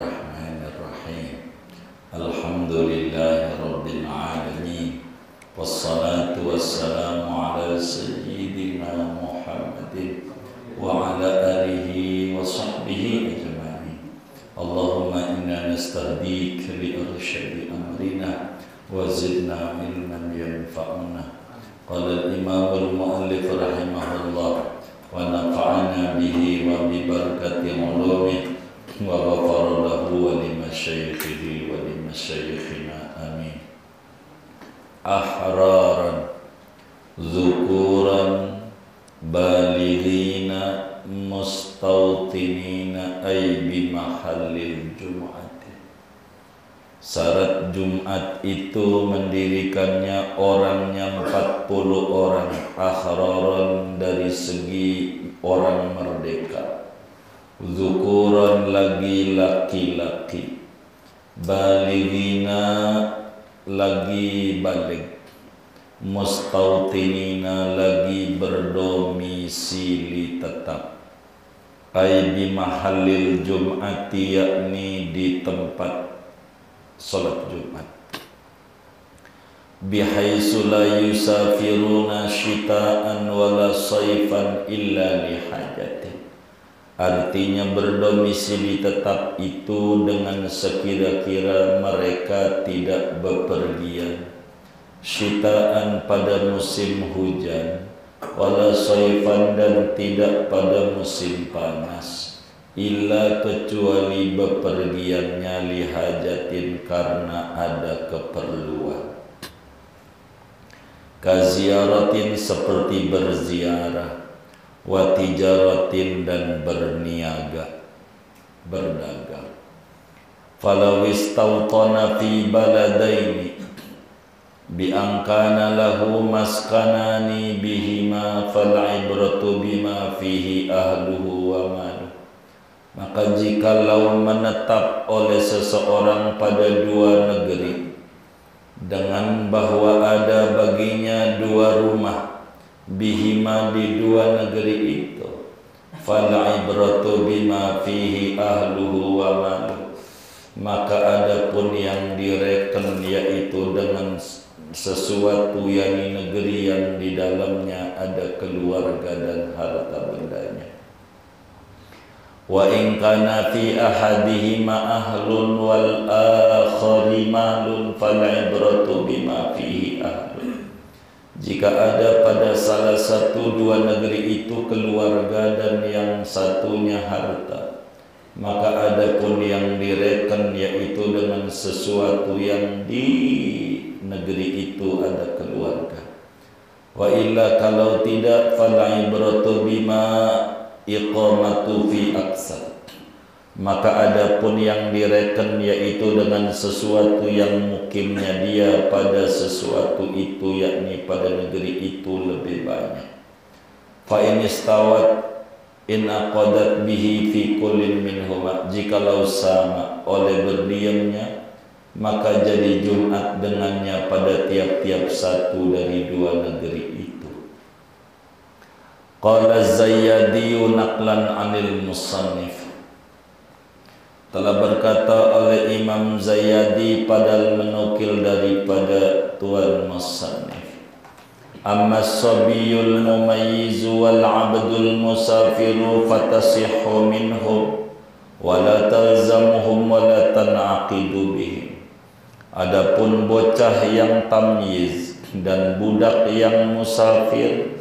Bismillahirrahmanirrahim. Alhamdulillahi rabbil alamin. Wassalatu wassalamu ala sayyidina Muhammadin wa ala alihi wa sahbihi ajma'in. Allahumma inna nastahdika li arsyadi amrina wa zidna ilman yanfa'una. Qala al-imam al-muallif rahimahullah wa nafa'ana bihi wa bi barakati ulumih wa ghafara lahu wa li masyayikhihi wa li masyayikhina amin. Ahraran zukuran balighina mustautinina ay bi mahallil jum'ati. Syarat Jumat itu mendirikannya orangnya 40 orang, ahraran dari segi orang merdeka, zukuran lagi laki-laki, balighina lagi balik, mustautinina lagi berdomisili tetap, ay bi mahallil jum'ati yakni di tempat salat Jumat, bihaitsu la yusafiruna syita'an wala saifan illa lihajati. Artinya berdomisili tetap itu dengan sekira-kira mereka tidak bepergian syita'an pada musim hujan, wala saifan dan tidak pada musim panas, illa kecuali bepergiannya lihajatin karena ada keperluan. Kaziaratin seperti berziarah, wa tijaratin dan berniaga, berdagang. Falau istawtana fi baladaini bi angkana lahu maskanani bihima fal ibratu bima fihi ahluhu wa maluhu. Maka jikalau menetap oleh seseorang pada dua negeri dengan bahwa ada baginya dua rumah, bihima di dua negeri itu, fal ibratu bima fihi ahluhu wa maluhu. Maka adapun yang direken yaitu dengan sesuatu yang negeri yang di dalamnya ada keluarga dan harta bendanya. Wa in kana fi ahadihima ahlun wal akhari malun fal ibratu bima fihi ahlun. Jika ada pada salah satu dua negeri itu keluarga dan yang satunya harta, maka adapun yang direken yaitu dengan sesuatu yang di negeri itu ada keluarga. Wa illa kalau tidak fal ibratu bima iqamatu fi aksar. Maka adapun yang direken yaitu dengan sesuatu yang mukimnya dia pada sesuatu itu, yakni pada negeri itu lebih banyak. Fa in istawat in aqadat bihi fi kullin minhuma. Jikalau sama oleh berdiamnya, maka jadi Jumat dengannya pada tiap-tiap satu dari dua negeri itu. Qala Zayyadi naqlan 'anil musannif. Telah berkata oleh Imam Zayyadi padahal menukil daripada tuan musannif. Amma as-sabiyul mumayyizu wal 'abdul musafiru fatasihhu minhum wa la talzamuhum wa la tan'aqidu bihim. Adapun bocah yang tamyiz dan budak yang musafir,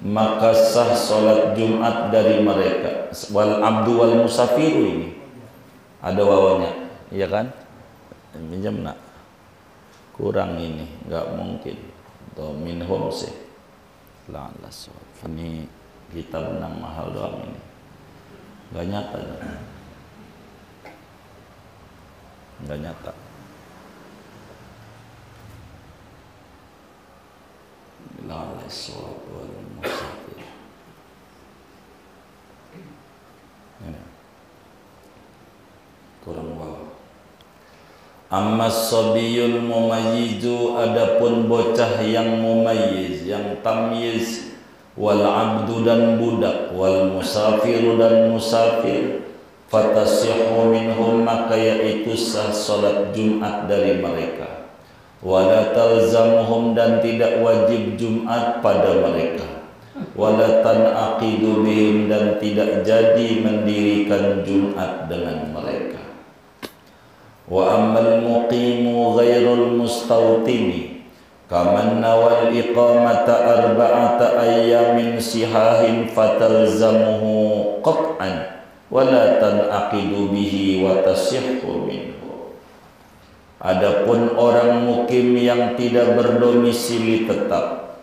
maka sah solat Jumat dari mereka. Wal abdu wal musafiru ini ada wawanya, iya kan? Minjam nak, kurang ini, nggak mungkin. Atau minhum sih. La'alla soal. Ini kita menang mahal doang ini, nggak nyata, nggak nyata. La'alla soal wal musafir. Kurang bawah. Amma sabiyul mumayyizu, adapun bocah yang mumayyiz, yang tamyiz, wal abdu dan budak, wal musafiru dan musafir, fatasihu minhum, maka sah salat Jumat dari mereka. Wala talzamuhum dan tidak wajib Jumat pada mereka. Wala tanaqidu bihim dan tidak jadi mendirikan Jumat dengan mereka. Wa ammal muqimu ghairul mustawtini kaman nawal iqamata arba'ata ayyamin sihahin fatalzamuhu qat'an wala tanaqidu bihi wa tasihhu minhu. Adapun orang mukim yang tidak berdomisili tetap,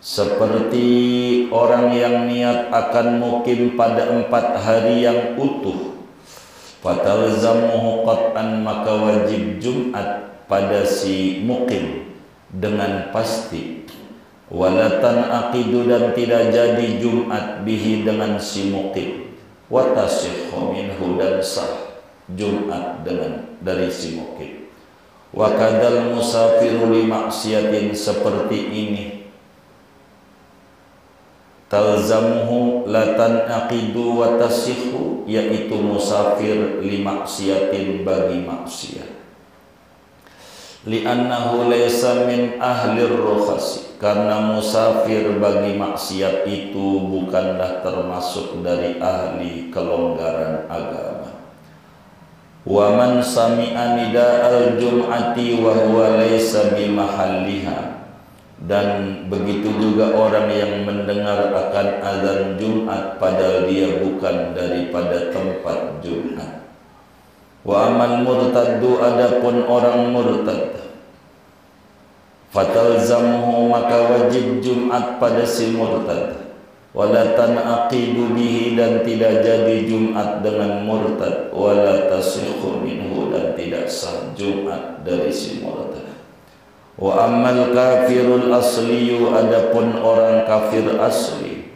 seperti orang yang niat akan mukim pada 4 hari yang utuh, fatalzamuhu qat'an maka wajib Jumat pada si mukim dengan pasti. Walatan aqidu dan tidak jadi Jumat bihi dengan si mukim. Watasihhu minhu dan sah Jumat dengan dari si mukim. Wa kadal musafiru li maksiatin seperti ini. Talzamuhu latan aqidu wa tasihhu yaitu musafir li maksiatin bagi maksiat. Li'annahu laysa min ahlir rukhasi karena musafir bagi maksiat itu bukanlah termasuk dari ahli kelonggaran agama. Wa man sami'a nida'al jum'ati wa huwa laysa bi mahalliha dan begitu juga orang yang mendengar akan azan Jumat padahal dia bukan daripada tempat Jumat. Wa amal murtaddu adapun orang murtad fatalzamuhu maka wajib Jumat pada si murtad. Wala tanaqidu bihi dan tidak jadi Jumat dengan murtad. Wala tasihhu minhu dan tidak sah Jumat dari si murtad. Wa ammal kafirul asliyu adapun orang kafir asli,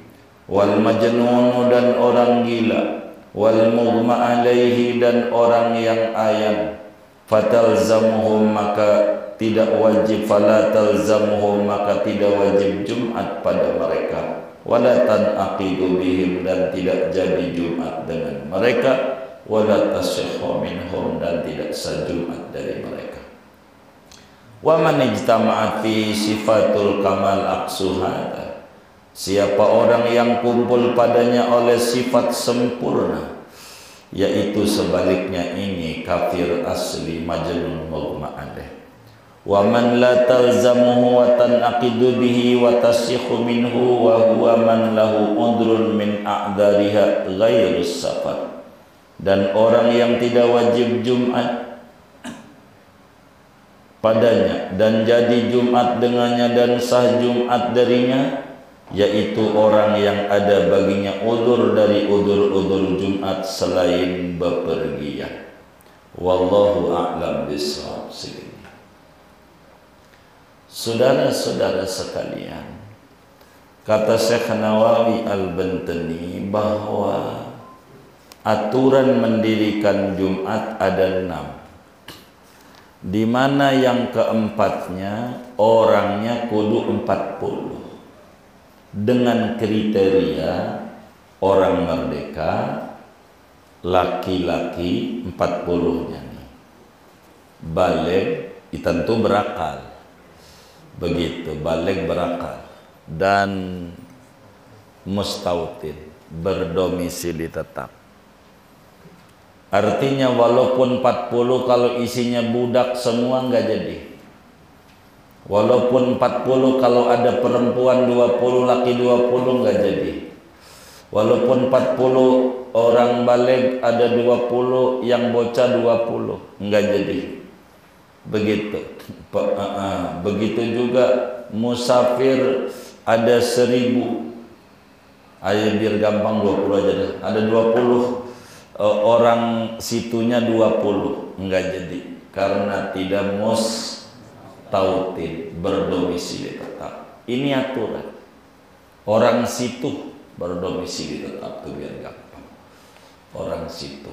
wal majnun dan orang gila, wal mughma alaihi dan orang yang ayam, fatalzamuhum maka tidak wajib, fala talzamuhum maka tidak wajib Jumat pada mereka. Wala tanaqidu bihim dan tidak jadi Jumat dengan mereka. Wala tasihhu minhum dan tidak sah Jumat dari mereka. Wa man ijtama'at fi sifatul kamal aqsuhada siapa orang yang kumpul padanya oleh sifat sempurna, yaitu sebaliknya ini kafir asli majnun mughma alaih. Wa man la talzamuhu wa tanaqidu bihi wa tasihhu minhu wa huwa man lahu udrun min a'dariha ghairus safar dan orang yang tidak wajib Jumat padanya dan jadi Jumat dengannya dan sah Jumat darinya, yaitu orang yang ada baginya udzur dari udzur-udzur Jumat selain bepergian. Wallahu a'lam bishawab. Saudara-saudara sekalian, kata Syekh Nawawi Al-Bantani bahwa aturan mendirikan Jumat ada 6, di mana yang keempatnya orangnya kudu 40 dengan kriteria orang merdeka, laki-laki 40-nya nih, baligh tentu berakal, begitu baligh berakal, dan mustautin berdomisili tetap. Artinya walaupun 40 kalau isinya budak semua nggak jadi. Walaupun 40 kalau ada perempuan 20, laki 20 nggak jadi. Walaupun 40 orang baligh ada 20, yang bocah 20 nggak jadi. Begitu. Begitu juga musafir ada 1000. Ayo biar gampang 20 aja deh. Ada 20 orang situnya 20 enggak jadi karena tidak mustautin berdomisili tetap. Ini aturan. Orang situ berdomisili tetap tuh biar gampang. Orang situ.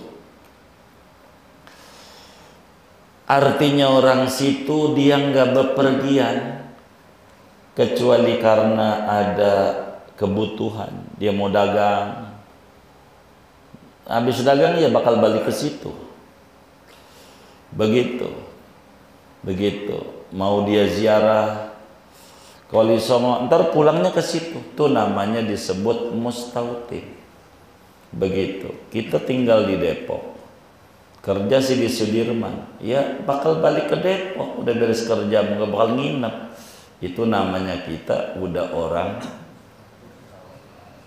Artinya orang situ dia enggak bepergian kecuali karena ada kebutuhan. Dia mau dagang. Habis dagang ya bakal balik ke situ. begitu mau dia ziarah Kali Songo, ntar pulangnya ke situ, tuh namanya disebut mustautin. Begitu. Kita tinggal di Depok, kerja sih di Sudirman, ya bakal balik ke Depok, udah beres kerja nggak bakal nginep. Itu namanya kita udah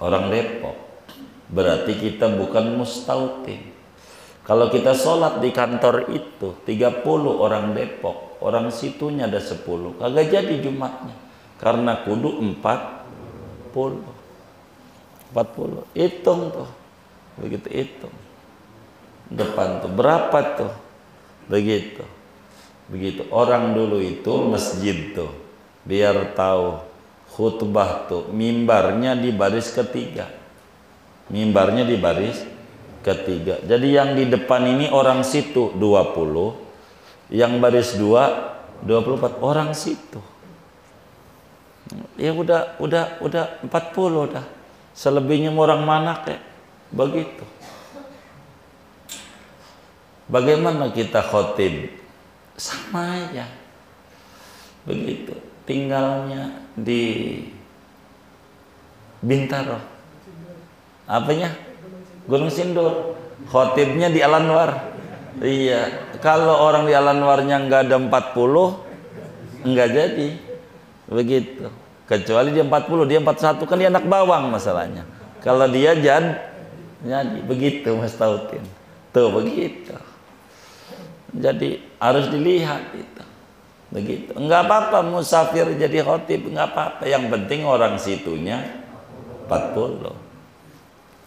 orang Depok, berarti kita bukan mustautin. Kalau kita sholat di kantor itu 30 orang Depok, orang situnya ada 10, kagak jadi Jumatnya, karena kudu 40. Hitung tuh, begitu hitung depan tuh berapa tuh, begitu orang dulu itu masjid tuh, biar tahu khutbah tuh mimbarnya di baris ketiga, jadi yang di depan ini orang situ 20, yang baris 2 24 orang situ, ya udah 40 dah, selebihnya orang mana kayak begitu. Bagaimana kita khotib? Sama aja begitu, tinggalnya di Bintaro, apanya, Gunung Sindur, khotibnya di Al-Anwar. Iya, kalau orang di Al-Anwarnya nggak ada 40, nggak jadi begitu. Kecuali dia 40, dia 41, kan dia anak bawang masalahnya. Kalau dia jadi begitu Mas Tautin. Tuh begitu. Jadi harus dilihat itu. Begitu. Enggak apa-apa musafir jadi khotib, enggak apa-apa. Yang penting orang situnya 40.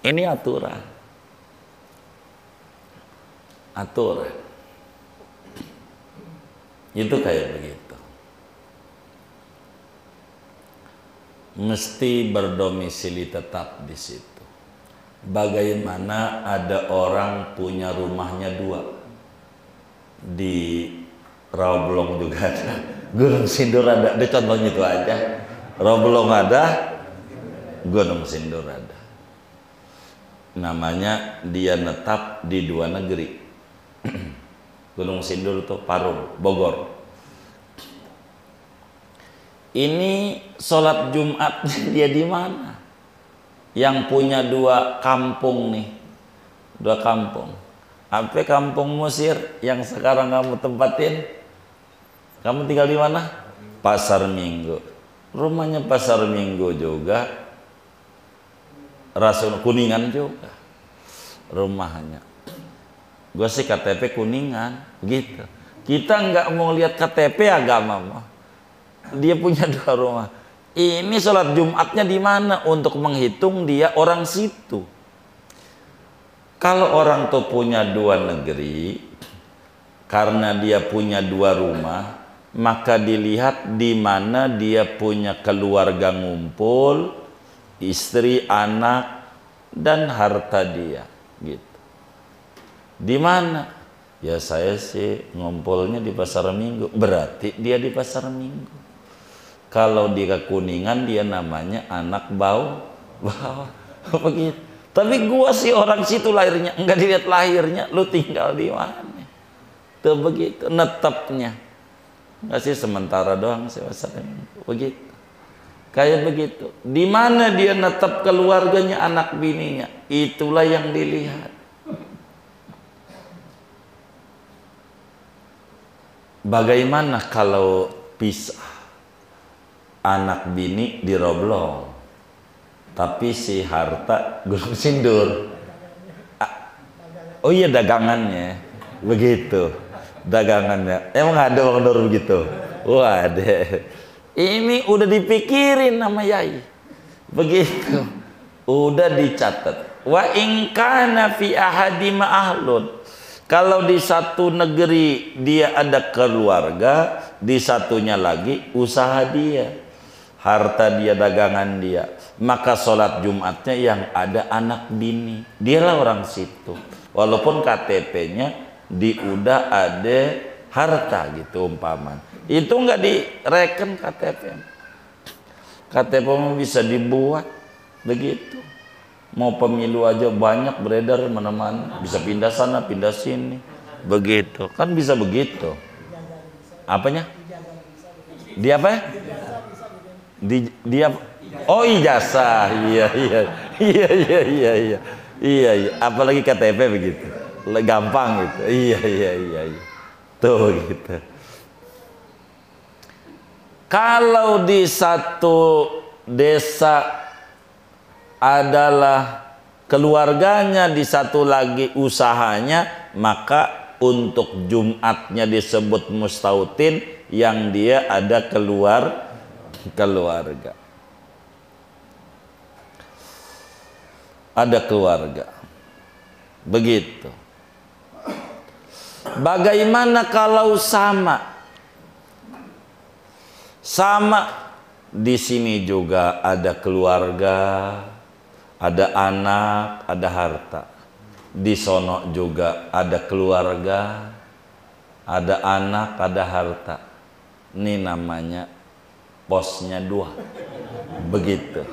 Ini aturan. Itu kayak begitu. Mesti berdomisili tetap di situ. Bagaimana ada orang punya rumahnya 2 di Rawabelong juga ada, Gunung Sindur ada, contohnya itu aja. Rawabelong ada, Gunung Sindur ada. Namanya dia netap di 2 negeri. Gunung Sindur itu Parung, Bogor. Ini sholat Jumat dia di mana? Yang punya 2 kampung nih, 2 kampung. Apa kampung Musir yang sekarang kamu tempatin? Kamu tinggal di mana? Pasar Minggu. Rumahnya Pasar Minggu juga, Rasul Kuningan juga rumahnya. Gue sih KTP Kuningan gitu. Kita nggak mau lihat KTP agama mah. Dia punya 2 rumah. Ini sholat Jumatnya di mana untuk menghitung dia orang situ. Kalau orang tuh punya 2 negeri, karena dia punya 2 rumah, maka dilihat di mana dia punya keluarga ngumpul, istri, anak, dan harta dia, gitu. Di mana? Ya saya sih ngumpulnya di Pasar Minggu, berarti dia di Pasar Minggu. Kalau di Kuningan dia namanya anak bawah, begitu. Tapi gua sih orang situ lahirnya, enggak dilihat lahirnya, lu tinggal di mana? Tuh begitu, netepnya. Enggak sih sementara doang sih begitu. Kayak begitu. Di mana dia netep keluarganya, anak bininya, itulah yang dilihat. Bagaimana kalau pisah? Anak bini di Roblong, tapi si harta Gunung Sindur. Oh iya dagangannya begitu, dagangannya emang ada Bang Nur begitu. Wah ada, ini udah dipikirin sama Yai begitu, udah dicatat. Wa in kana fi ahadima ahlun, kalau di satu negeri dia ada keluarga, di satunya lagi usaha dia, harta dia, dagangan dia, maka sholat Jumatnya yang ada anak bini, dialah orang situ, walaupun KTP-nya di udah ada harta gitu umpaman, itu nggak direken KTP bisa dibuat begitu. Mau pemilu aja banyak beredar mana-mana, bisa pindah sana pindah sini, Begitu. Kan bisa begitu. Apanya? Di apa ya? Dia oh ijazah. Iya. Iya. Apalagi KTP begitu. Gampang gitu. Iya. Tuh gitu. Kalau di satu desa adalah keluarganya, di satu lagi usahanya, maka untuk Jumatnya disebut mustautin, yang dia ada keluarga. Ada keluarga. Begitu. Bagaimana kalau sama? Sama di sini juga ada keluarga, ada anak, ada harta. Di sono juga ada keluarga, ada anak, ada harta. Ini namanya posnya 2. Begitu.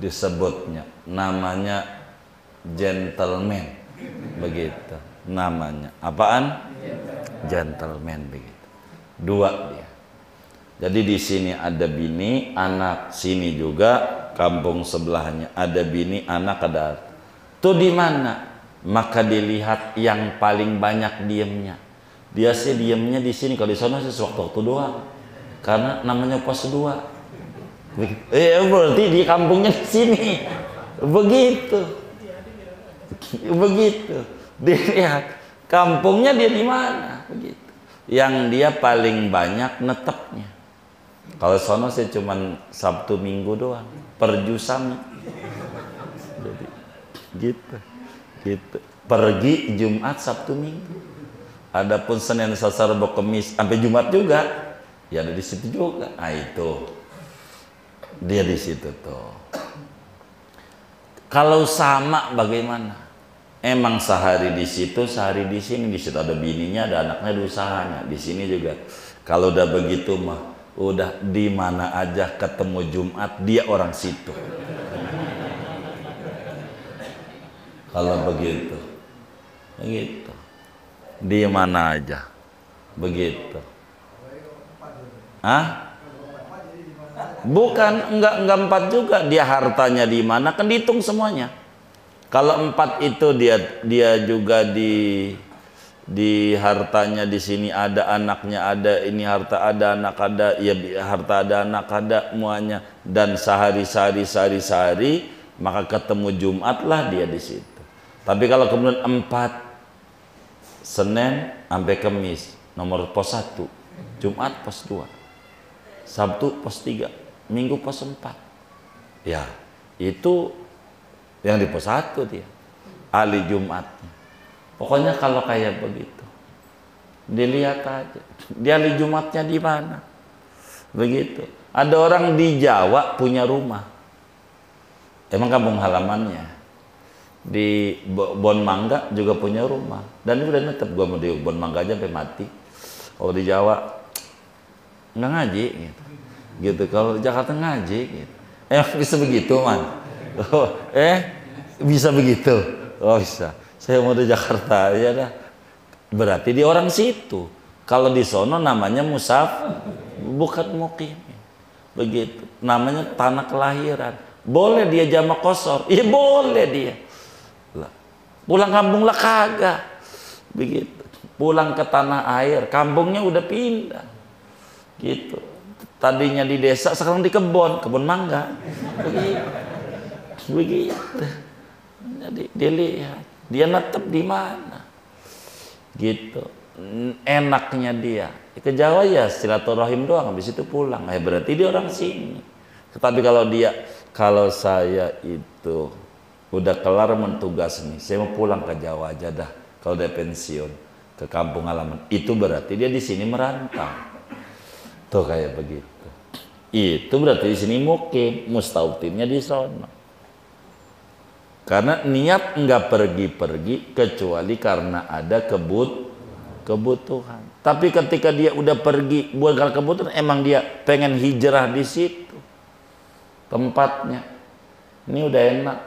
Disebutnya namanya gentleman. Begitu namanya. Apaan? Gentleman begitu. 2 dia. Jadi di sini ada bini, anak, sini juga kampung sebelahnya ada bini, anak, ada harta. Itu di mana? Maka dilihat yang paling banyak diemnya. Dia sih diemnya di sini, kalau di sana sih sewaktu-waktu doang. Karena namanya pos 2. Berarti di kampungnya di sini. Begitu. Dilihat kampungnya dia di mana? Begitu. Yang dia paling banyak netepnya. Kalau sono sih cuman Sabtu Minggu doang. Perjusami. Gitu. Pergi Jumat, Sabtu, Minggu. Adapun Senin, Selasa, Rabu, Kamis sampai Jumat juga, ya ada di situ juga. Nah itu dia di situ tuh. Kalau sama bagaimana? Emang sehari di situ, sehari di sini. Di situ ada bininya, ada anaknya, ada usahanya. Di sini juga. Kalau udah begitu mah, udah di mana aja ketemu Jumat, dia orang situ. Kalau begitu, di mana aja, begitu. Bukan, enggak 4 juga. Dia hartanya di mana, kan dihitung semuanya. Kalau 4 itu dia juga di hartanya di sini ada anaknya, ada ini harta, ada anak, ada ya harta, ada anak, ada semuanya. Dan sehari, maka ketemu Jumat lah dia di situ. Tapi kalau kemudian 4 Senin sampai Kamis nomor pos 1, Jumat pos 2, Sabtu pos 3, Minggu pos 4. Ya, itu yang di pos 1 dia. Ali Jumatnya. Pokoknya kalau kayak begitu, dilihat aja. Dia ali Jumatnya di mana? Begitu. Ada orang di Jawa punya rumah. Emang kampung halamannya. Di Bon Mangga juga punya rumah, dan ini udah netep. Gua mau di Bon Mangga aja sampai mati. Kalau di Jawa nggak ngaji gitu. Kalau di Jakarta ngaji gitu. Bisa begitu man? Bisa begitu? Oh bisa. Saya mau di Jakarta ya dah. Berarti dia orang situ. Kalau di sono namanya musaf, bukan mukim. Begitu. Namanya tanah kelahiran. Boleh dia jamak kosor? Iya boleh dia. Pulang kampung lah kagak. Begitu. Pulang ke tanah air, kampungnya udah pindah. Gitu. Tadinya di desa, sekarang di kebun mangga. Begitu. Jadi dilihat, dia netep di mana. Gitu. Enaknya dia. Ke Jawa ya silaturahim doang, habis itu pulang. Berarti dia orang sini. Tetapi kalau saya itu udah kelar mentugas nih, saya mau pulang ke Jawa aja dah. Kalau udah pensiun ke kampung halaman, itu berarti dia di sini merantau. Tuh kayak begitu. Itu berarti di sini mukim, mustautinnya di sono. Karena niat nggak pergi-pergi kecuali karena ada kebutuhan. Tapi ketika dia udah pergi bukan karena kebutuhan, emang dia pengen hijrah di situ tempatnya. Ini udah enak.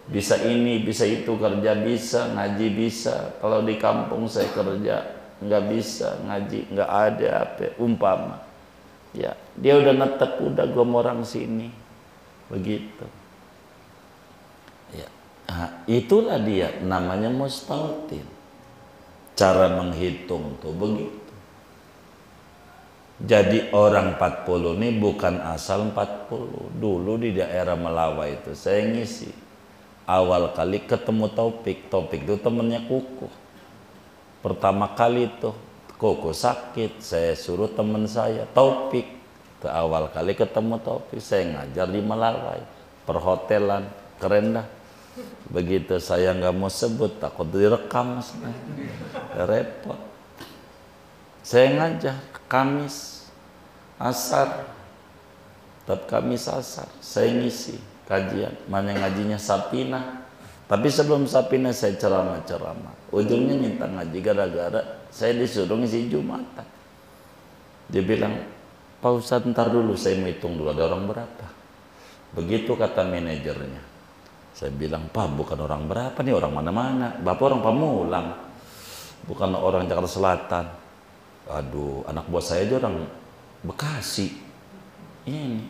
Bisa ini, bisa itu, kerja bisa, ngaji bisa. Kalau di kampung saya kerja nggak bisa, ngaji nggak ada apa, umpama. Ya, dia udah netep, udah gua mau orang sini, begitu. Ya, nah, itulah dia namanya mustautin. Cara menghitung tuh begitu. Jadi orang 40 ini bukan asal 40. Dulu di daerah Melawai itu saya ngisi. Awal kali ketemu Taufik itu temennya Kuku. Pertama kali tuh Kuku sakit, saya suruh temen saya Taufik. Awal kali ketemu Taufik, saya ngajar di Melawai, perhotelan, keren dah. Begitu saya nggak mau sebut, takut direkam, repot. Saya ngajar Kamis asar, tetap Kamis asar, saya ngisi kajian, mana ngajinya Sapina. Tapi sebelum Sapina saya ceramah. Ujungnya minta ngaji gara-gara saya disuruh ngisi Jumatan. Dia bilang, Pak Ustadz ntar dulu saya mau hitung dulu ada orang berapa. Begitu kata manajernya. Saya bilang, Pak bukan orang berapa nih, orang mana-mana. Bapak orang Pamulang, bukan orang Jakarta Selatan. Aduh, anak buah saya aja orang Bekasi. Ini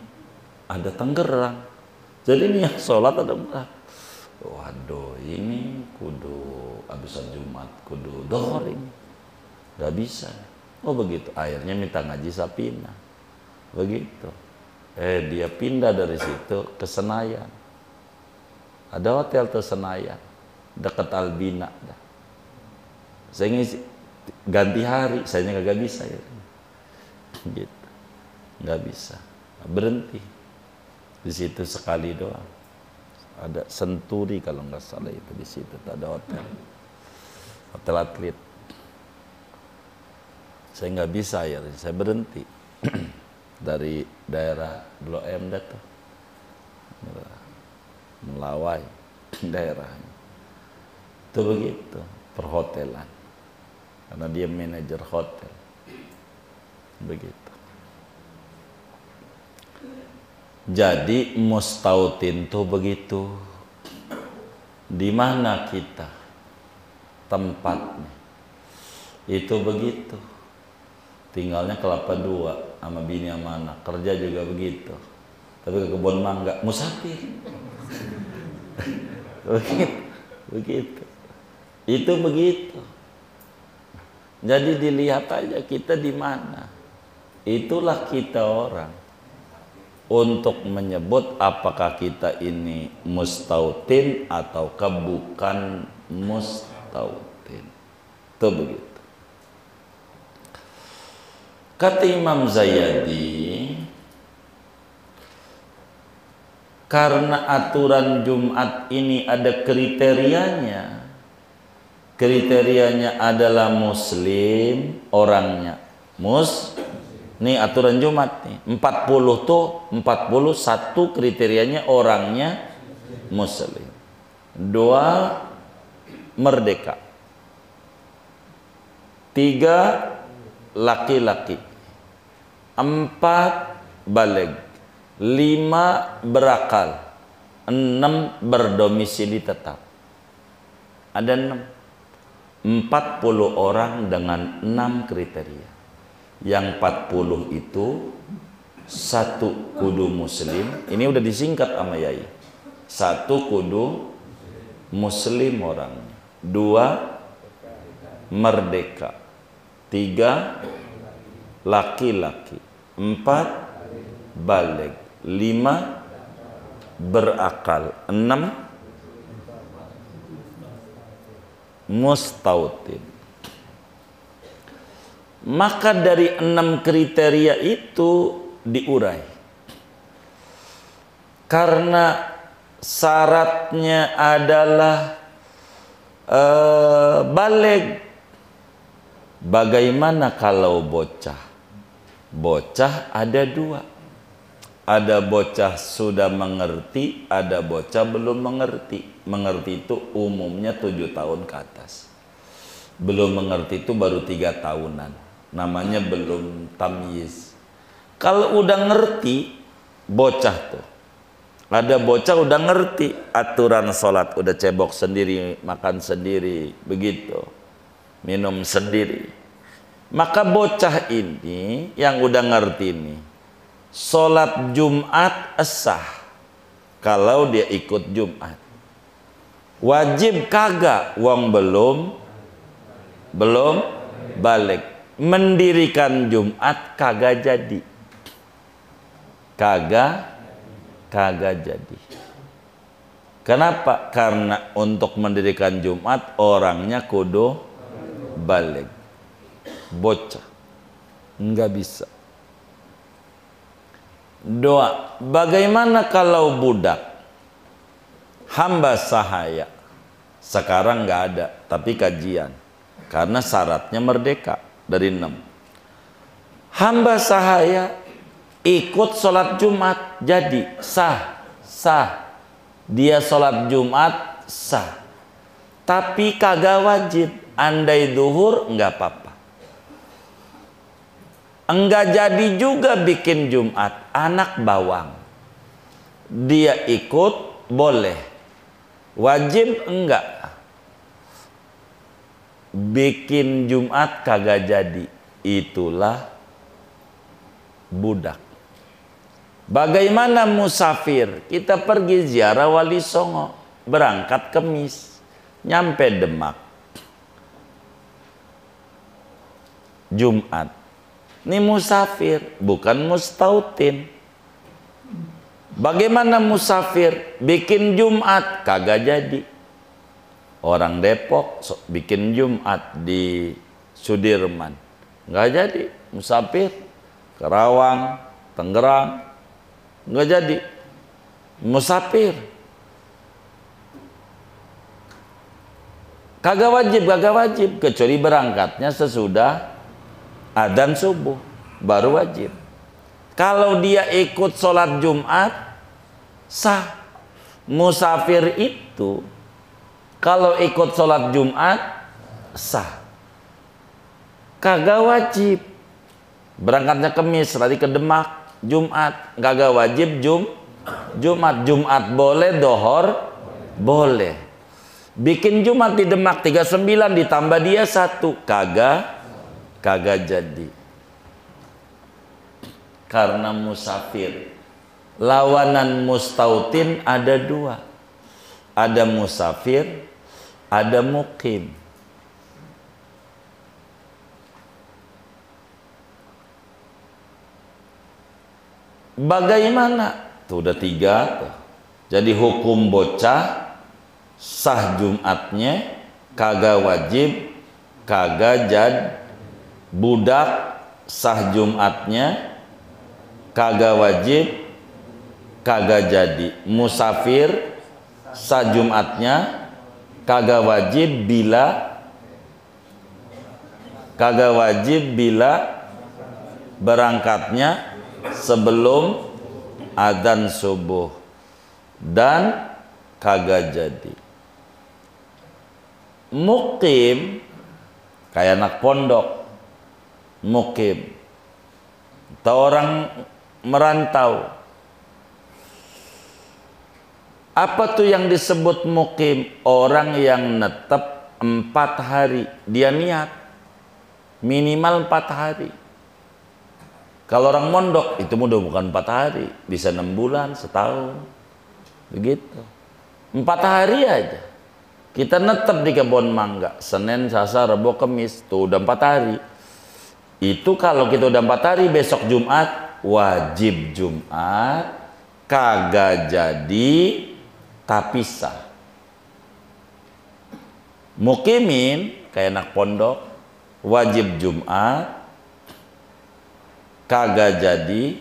ada Tangerang. Jadi ini yang sholat ada berapa? Waduh, ini kudu abisan Jumat, kudu dohor ini. Gak bisa. Oh begitu, akhirnya minta ngaji Sapina. Begitu. Dia pindah dari situ ke Senayan. Ada hotel tuh Senayan, dekat Albina. Saya ngisi, ganti hari, saya gak bisa ya. Gitu. Gak bisa. Berhenti. Di situ sekali doang. Ada Senturi kalau nggak salah itu di situ ada hotel atlet. Saya nggak bisa ya, saya berhenti dari daerah Blok M tuh, Melawai daerahnya. Itu begitu perhotelan, karena dia manajer hotel. Begitu. Jadi mustautin tuh begitu. Di mana kita tempatnya itu begitu. Tinggalnya Kelapa Dua sama bini sama anak, kerja juga begitu. Tapi ke kebun mangga musafir. begitu. Itu begitu. Jadi dilihat aja kita di mana. Itulah kita orang. Untuk menyebut apakah kita ini mustautin ataukah bukan mustautin. Itu begitu. Kata Imam Zayyadi, karena aturan Jumat ini ada kriterianya. Kriterianya adalah muslim orangnya. Nih aturan Jumat nih, 40 tuh 41 kriterianya orangnya muslim. 2 merdeka. 3 laki-laki. 4 baligh. 5 berakal. 6 berdomisili tetap. Ada 6. 40 orang dengan 6 kriteria. Yang 40 itu 1 kudu muslim. Ini udah disingkat sama Yai. 1 kudu muslim orangnya. 2 merdeka. 3 laki-laki. 4 baligh. 5 berakal. 6 mustautin. Maka dari 6 kriteria itu diurai. Karena syaratnya adalah baligh. Bagaimana kalau bocah? Bocah ada 2. Ada bocah sudah mengerti, ada bocah belum mengerti. Mengerti itu umumnya 7 tahun ke atas. Belum mengerti itu baru 3 tahunan. Namanya belum tamyiz. Kalau udah ngerti, bocah tuh Ada bocah udah ngerti aturan sholat, udah cebok sendiri, makan sendiri, begitu, minum sendiri. Maka bocah ini yang udah ngerti ini, sholat Jumat sah kalau dia ikut Jumat. Wajib kagak, wong belum balik. Mendirikan Jumat kagak jadi, kagak jadi. Kenapa? Karena untuk mendirikan Jumat orangnya kudu balik. Bocah nggak bisa. Doa, bagaimana kalau budak hamba sahaya? Sekarang nggak ada, tapi kajian, karena syaratnya merdeka dari 6. Hamba sahaya ikut sholat Jumat jadi sah. Dia sholat Jumat sah, tapi kagak wajib. Andai duhur nggak apa-apa. Enggak jadi juga bikin Jumat, anak bawang. Dia ikut boleh, wajib enggak. Bikin Jumat kagak jadi, itulah budak. Bagaimana musafir? Kita pergi ziarah Wali Songo, berangkat Kemis, nyampe Demak Jumat. Ini musafir, bukan mustautin. Bagaimana musafir? Bikin Jumat kagak jadi. Orang Depok bikin Jumat di Sudirman, nggak jadi. Musafir Kerawang, Tangerang, nggak jadi. Musafir kagak wajib, kecuali berangkatnya sesudah adzan subuh, baru wajib. Kalau dia ikut sholat Jumat sah. Musafir itu kalau ikut sholat Jumat sah, kagak wajib. Berangkatnya Kemis, tadi ke Demak Jumat, kagak wajib Jumat boleh, dohor boleh. Bikin Jumat di Demak 39 ditambah dia 1, kagak jadi. Karena musafir. Lawanan mustautin ada 2. Ada musafir, ada mukim. Bagaimana? Tuh udah 3 tuh. Jadi hukum bocah sah Jumatnya, kagak wajib, kagak jadi. Budak sah Jumatnya, kagak wajib, kagak jadi. Musafir sah Jumatnya, kagak wajib bila berangkatnya sebelum adzan subuh, dan kagak jadi. Mukim kayak anak pondok, mukim atau orang merantau. Apa tuh yang disebut mukim? Orang yang netep 4 hari, dia niat minimal 4 hari. Kalau orang mondok itu udah bukan 4 hari, bisa 6 bulan, setahun, begitu. 4 hari aja kita netep di kebun mangga, Senin, Selasa, Rabu, Kamis, tuh udah 4 hari. Itu kalau kita udah 4 hari, besok Jumat wajib Jumat, kagak jadi tapi sah. Mukimin kayak anak pondok, wajib Jumat, kagak jadi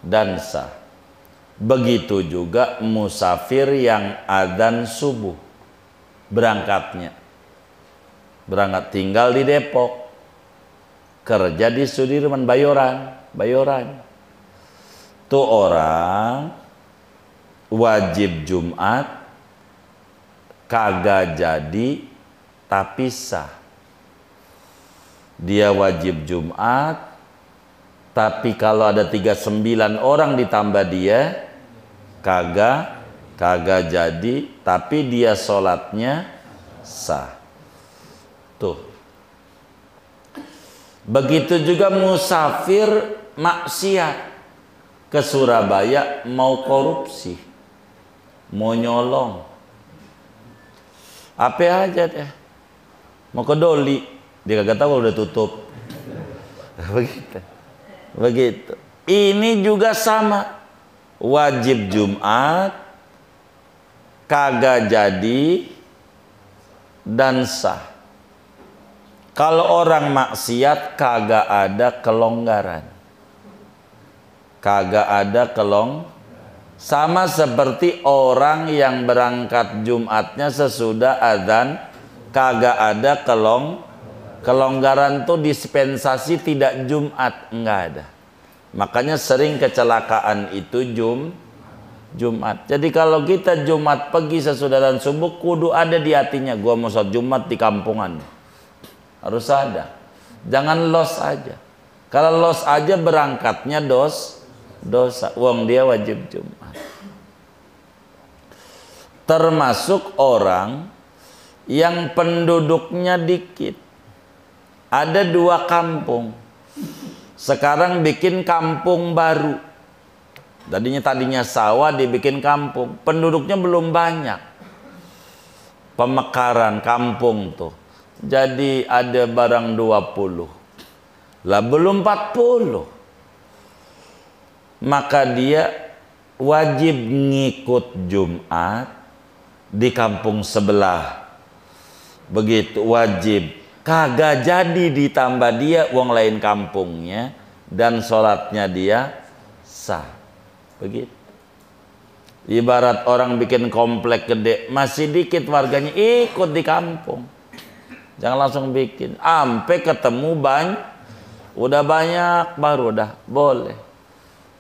dan sah. Begitu juga musafir yang adzan subuh, berangkat tinggal di Depok, kerja di Sudirman, Bayoran. Tuh orang wajib Jumat, kagak jadi tapi sah. Dia wajib Jumat, tapi kalau ada 39 orang ditambah dia kagak jadi, tapi dia sholatnya sah. Tuh. Begitu juga musafir maksiat ke Surabaya, mau korupsi, mau nyolong, apa aja deh, mau ke Doli, dia kagak tahu udah tutup. Begitu. Ini juga sama, wajib Jumat, kagak jadi dan sah. Kalau orang maksiat kagak ada kelonggaran, kagak ada sama seperti orang yang berangkat Jumatnya sesudah azan, kagak ada kelonggaran tuh dispensasi tidak Jumat, enggak ada. Makanya sering kecelakaan itu Jumat. Jadi kalau kita Jumat pagi sesudah dan subuh, kudu ada di hatinya, gua mau sholat Jumat di kampungan. Harus ada. Jangan los aja. Kalau los aja berangkatnya dosa. Wong dia wajib Jumat. Termasuk orang yang penduduknya dikit. Ada 2 kampung. Sekarang bikin kampung baru. Tadinya sawah dibikin kampung. Penduduknya belum banyak. Pemekaran kampung tuh. Jadi ada barang 20. Lah belum 40. Maka dia wajib ngikut Jumat di kampung sebelah. Begitu wajib. Kagak jadi ditambah dia wong lain kampungnya dan sholatnya dia sah. Begitu. Ibarat orang bikin komplek gede, masih dikit warganya ikut di kampung. Jangan langsung bikin, sampai ketemu udah banyak baru udah boleh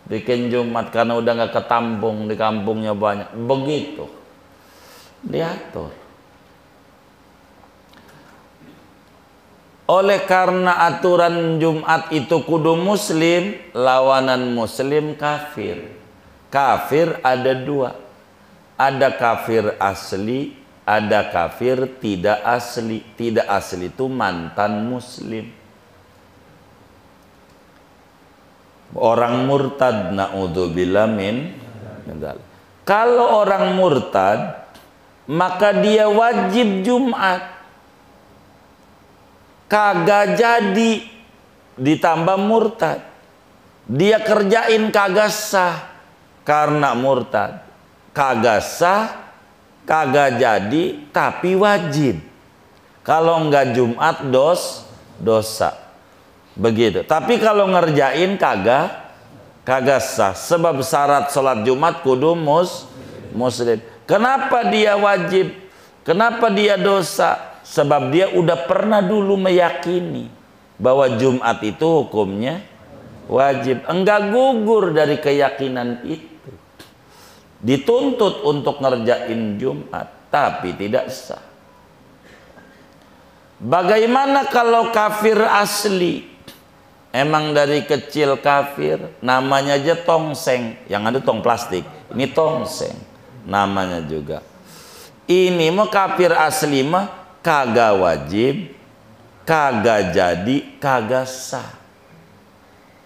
bikin Jumat karena udah nggak ketampung di kampungnya banyak. Begitu diatur. Oleh karena aturan Jumat itu kudu muslim, lawanan muslim kafir. Kafir ada 2, ada kafir asli, ada kafir tidak asli. Tidak asli itu mantan muslim. Orang murtad, na'udzubillah min. Kalau orang murtad, maka dia wajib Jumat. Kagak jadi ditambah murtad. Dia kerjain kagak sah karena murtad. Kagak sah, kagak jadi, tapi wajib. Kalau enggak Jumat dosa. Begitu. Tapi kalau ngerjain kagak sah. Sebab syarat sholat Jumat kudu muslim. Kenapa dia wajib? Kenapa dia dosa? Sebab dia udah pernah dulu meyakini bahwa Jumat itu hukumnya wajib. Enggak gugur dari keyakinan itu. Dituntut untuk ngerjain Jumat, tapi tidak sah. Bagaimana kalau kafir asli? Emang dari kecil kafir, namanya aja tongseng. Yang ada tong plastik, ini tongseng namanya juga. Ini mah kafir asli mah kagak wajib, kagak jadi, kagak sah.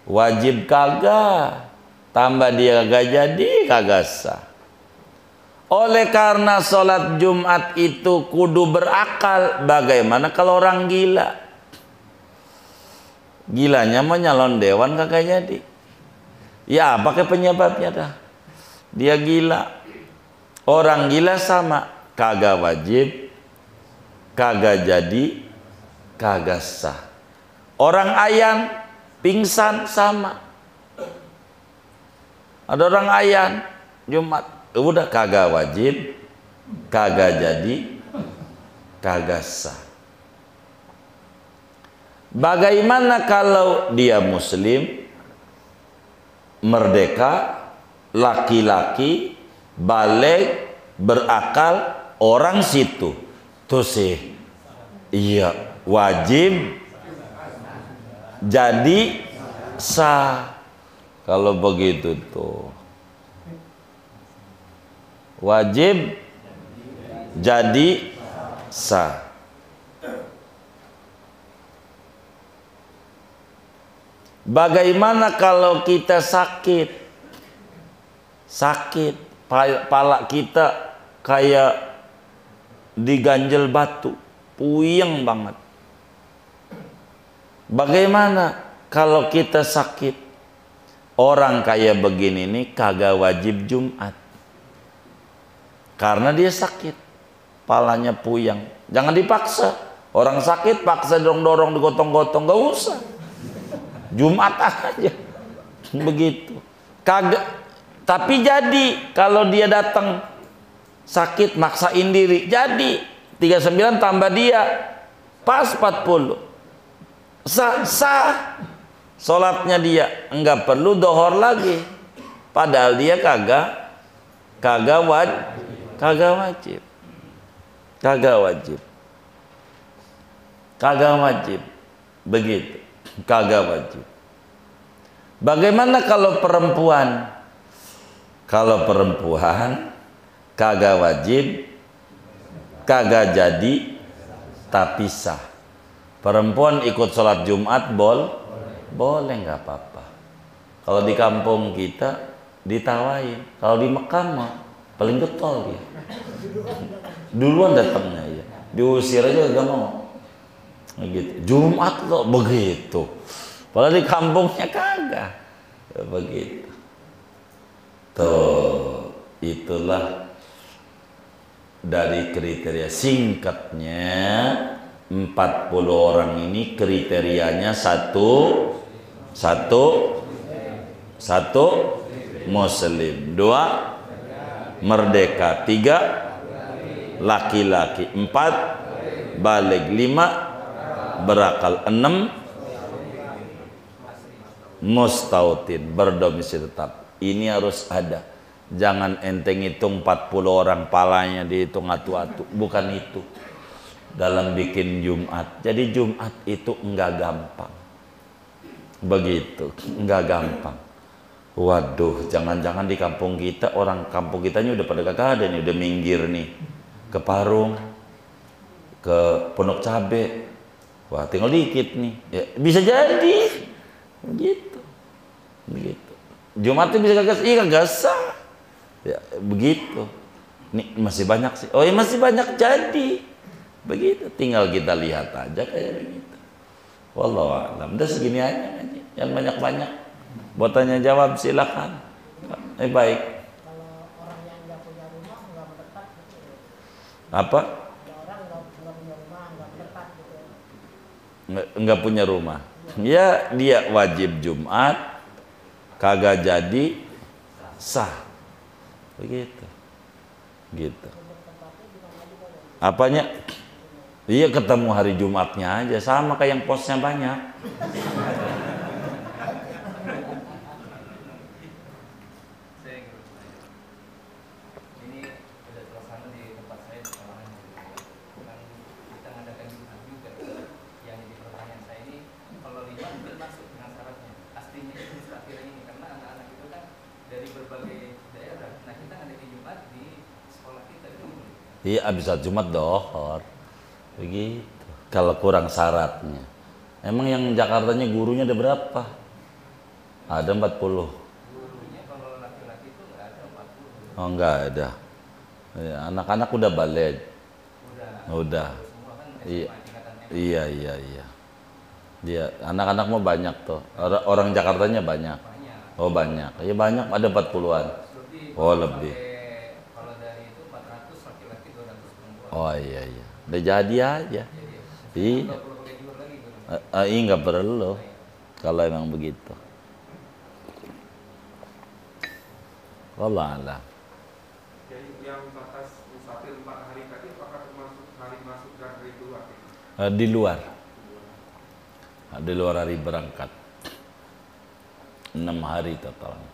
Wajib kagak, tambah dia kagak jadi, kagak sah. Oleh karena sholat Jumat itu kudu berakal. Bagaimana kalau orang gila? Gilanya mau nyalon dewan kagak jadi. Ya pakai penyebabnya dah. Dia gila. Orang gila sama, kagak wajib, kagak jadi, kagak sah. Orang ayan pingsan sama. Ada orang ayan Jumat, udah kagak wajib, kagak jadi, kagak sah. Bagaimana kalau dia muslim, merdeka, laki-laki, balik, berakal, orang situ tuh sih iya wajib jadi sah. Kalau begitu tuh wajib jadi sah. Bagaimana kalau kita sakit? Sakit, pala kita kayak diganjel batu, puyeng banget. Bagaimana kalau kita sakit? Orang kayak begini nih kagak wajib Jumat. Karena dia sakit, palanya puyeng. Jangan dipaksa. Orang sakit paksa dorong-dorong, digotong-gotong, gak usah. Jumat aja. Begitu. Kagak. Tapi jadi kalau dia datang sakit maksain diri, jadi 39 tambah dia pas 40. Sah. Sholatnya dia enggak perlu dohor lagi. Padahal dia kagak wajib. Begitu. Kagak wajib. Bagaimana kalau perempuan? Kalau perempuan kagak wajib, kagak jadi, tapi sah. Perempuan ikut sholat Jumat boleh, nggak apa-apa. Kalau di kampung kita ditawain, kalau di Mekah mah paling getol ya. Duluan datangnya ya, diusir aja gak mau. Gitu. Jumat loh begitu. Padahal di kampungnya kagak begitu. Tuh, itulah dari kriteria singkatnya 40 orang ini kriterianya satu muslim, 2 merdeka, 3 laki-laki, 4 baligh, 5 berakal, 6 mustautin, berdomisili tetap. Ini harus ada. Jangan enteng hitung 40 orang palanya dihitung atu-atu. Bukan itu. Dalam bikin Jumat. Jadi Jumat itu enggak gampang. Begitu. Enggak gampang. Waduh, jangan-jangan di kampung kita, orang kampung kitanya udah pada kagak ada nih, udah minggir nih. Ke Parung, ke Pondok Cabe. Wah, tinggal dikit nih. Ya, bisa jadi. Begitu. Jumat itu bisa kagak sah. Ya, begitu. Nih masih banyak sih. Oh ya masih banyak jadi. Begitu. Tinggal kita lihat aja kayak begitu. Wallahu a'lam. Udah segini aja. Jangan banyak-banyak. Buat tanya jawab silakan. Baik. Kalau orang yang nggak punya rumah nggak mendekat gitu. Apa? Ada orang nggak punya rumah nggak mendekat gitu. Nggak punya rumah. Ya dia wajib Jumat. Kagak jadi sah. Begitu. Gitu. Apanya? Iya ketemu hari Jumatnya aja, sama kayak yang posnya banyak. Ini udah terlaksana di tempat saya di sekolahan. Kan kita ngadakan Jumat juga. Yang di pertanyaan saya ini, kalau 5 mungkin masuk dengan syaratnya. Aslinya itu akhirnya ini karena anak-anak itu kan dari berbagai daerah. Nah kita ngadakan Jumat di sekolah kita itu. Iya abis Jumat dohor. Begitu. Kalau kurang syaratnya. Emang yang Jakartanya gurunya ada berapa? Ada 40. Gurunya kalau laki-laki itu nggak ada 40. Oh enggak ada. Ya, anak-anak udah balik. Udah. Semua kan Iya. tingkatannya. Iya. Dia anak-anak mau banyak tuh. Orang Jakartanya banyak. Oh banyak. Iya banyak, ada 40-an. Oh lebih. Kalau dari itu 400 laki-laki 200 perempuan. Oh iya. Udah jadi aja. Iya. Iya nggak perlu. Kalau emang begitu. Wallah alam. Jadi yang batas musafir 4 hari tadi apakah termasuk hari masuk dan hari keluar? Di luar. Di luar hari berangkat. 6 hari totalnya.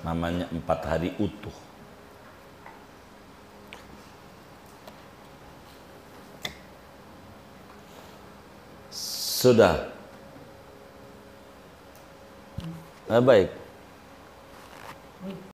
Namanya 4 hari utuh. Sudah. Baik.